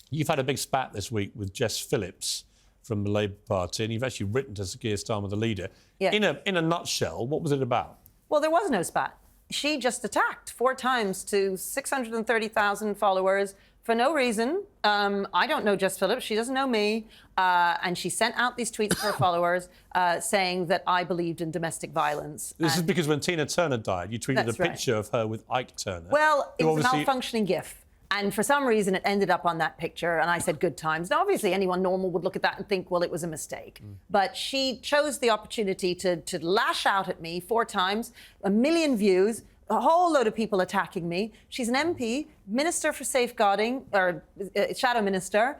You've had a big spat this week with Jess Phillips from the Labour Party, and you've actually written to Sir Keir Starmer, the leader. Yeah. In a nutshell, what was it about? Well, there was no spat. She just attacked 4 times to 630,000 followers for no reason. I don't know Jess Phillips. She doesn't know me. And she sent out these tweets to her followers saying that I believed in domestic violence. This is because when Tina Turner died, you tweeted a picture of her with Ike Turner. Well, it was a malfunctioning GIF. And for some reason, it ended up on that picture. And I said, good times. Now, obviously, anyone normal would look at that and think, well, it was a mistake. But she chose the opportunity to lash out at me 4 times, 1 million views, a whole load of people attacking me. She's an MP, Minister for Safeguarding, or Shadow Minister.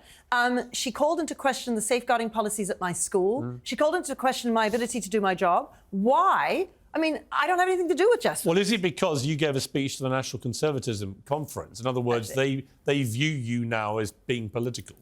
She called into question the safeguarding policies at my school. She called into question my ability to do my job. Why? I mean, I don't have anything to do with justice. Well, is it because you gave a speech to the National Conservatism Conference? In other words, they view you now as being political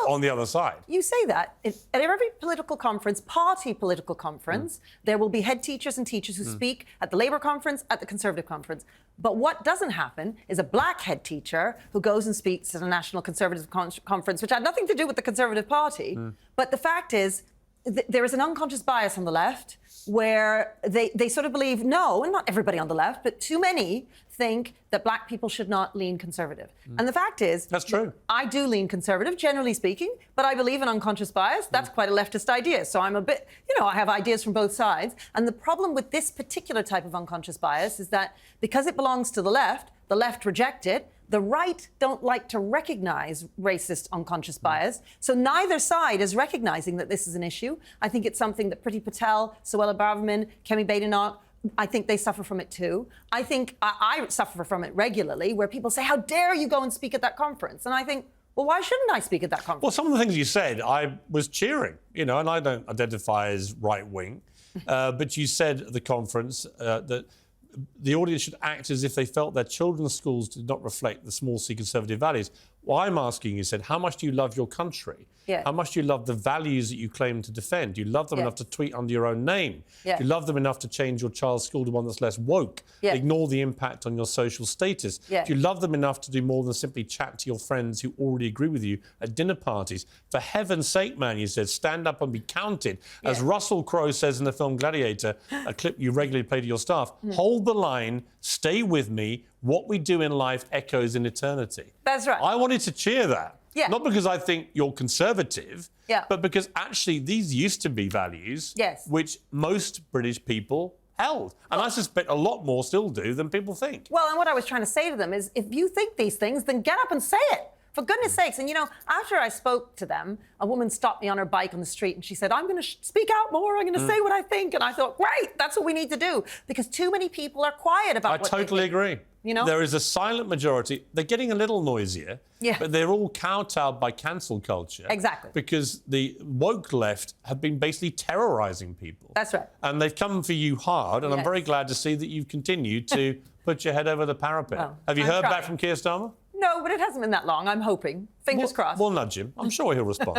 on the other side. You say that. At every political conference, party political conference, there will be head teachers and teachers who speak at the Labour conference, at the Conservative conference. But what doesn't happen is a black head teacher who goes and speaks at a National Conservative conference, which had nothing to do with the Conservative Party. But the fact is, there is an unconscious bias on the left where they sort of believe, no, and not everybody on the left, but too many think that black people should not lean conservative. And the fact is... That's true. I do lean conservative, generally speaking, but I believe in unconscious bias. That's quite a leftist idea. So I'm a bit, I have ideas from both sides. And the problem with this particular type of unconscious bias is that because it belongs to the left reject it. The right don't like to recognise racist unconscious bias. So neither side is recognising that this is an issue. I think it's something that Priti Patel, Suella Braverman, Kemi Badenoch, I think they suffer from it too. I think I suffer from it regularly, where people say, how dare you go and speak at that conference? And I think, well, why shouldn't I speak at that conference? Well, some of the things you said, I was cheering, and I don't identify as right-wing. But you said at the conference that the audience should act as if they felt their children's schools did not reflect the small C conservative values. Well, I'm asking you, said, how much do you love your country? Yeah. How much do you love the values that you claim to defend? Do you love them enough to tweet under your own name? Yeah. Do you love them enough to change your child's school to one that's less woke? Yeah. Ignore the impact on your social status? Yeah. Do you love them enough to do more than simply chat to your friends who already agree with you at dinner parties? For heaven's sake, man, you said, stand up and be counted. As Russell Crowe says in the film Gladiator, a clip you regularly play to your staff, hold the line, stay with me, what we do in life echoes in eternity. That's right. I wanted to cheer that. Yeah. Not because I think you're conservative, but because actually these used to be values which most British people held. And I suspect a lot more still do than people think. Well, and what I was trying to say to them is, if you think these things, then get up and say it. For goodness sakes. And, after I spoke to them, a woman stopped me on her bike on the street and she said, I'm going to speak out more. I'm going to say what I think. And I thought, great, that's what we need to do. Because too many people are quiet about what they think. I totally agree. There is a silent majority. They're getting a little noisier, but they're all kowtowed by cancel culture. Exactly. Because the woke left have been basically terrorising people. That's right. And they've come for you hard, and I'm very glad to see that you've continued to put your head over the parapet. Well, have you heard back from Keir Starmer? No, but it hasn't been that long. I'm hoping. Fingers crossed. We'll nudge him. I'm sure he'll respond.